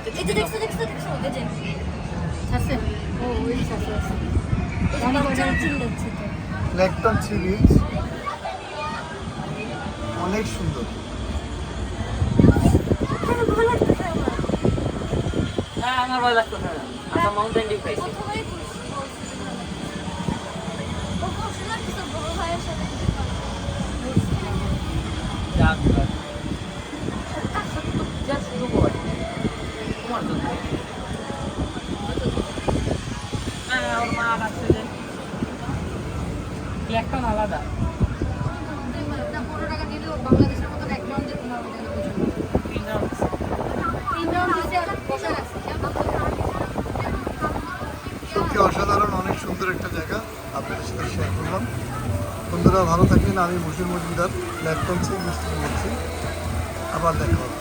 এই যে দেখছো দেখছো দেখছো এই যে আছে ও ওই আছে আছে অনেক বড় চিল্লাচ্ছে তো লেকটন সি বিচ অনেক সুন্দর। ভালো লাগতেছে আমার হ্যাঁ আমার ভালো লাগতো না আমরা মাউন্টেন ডিউ খাইছি প্রথমেই ও কষ্ট লাগতেছে বড় ভাইয়ের সাথে যাক যা শুরু কর তোমার জন্য হ্যাঁ ওর মা আছে যে একটা আলাদা বাংলাদেশের মতন এক রাউন্ডে তোমার সত্যি অসাধারণ, অনেক সুন্দর একটা জায়গা আপনাদের সাথে শেয়ার করলাম। বন্ধুরা ভালো থাকবেন। আমি বশির মজুমদার লেকটন সি বিচ থেকে বলছি। আবার দেখা হবে।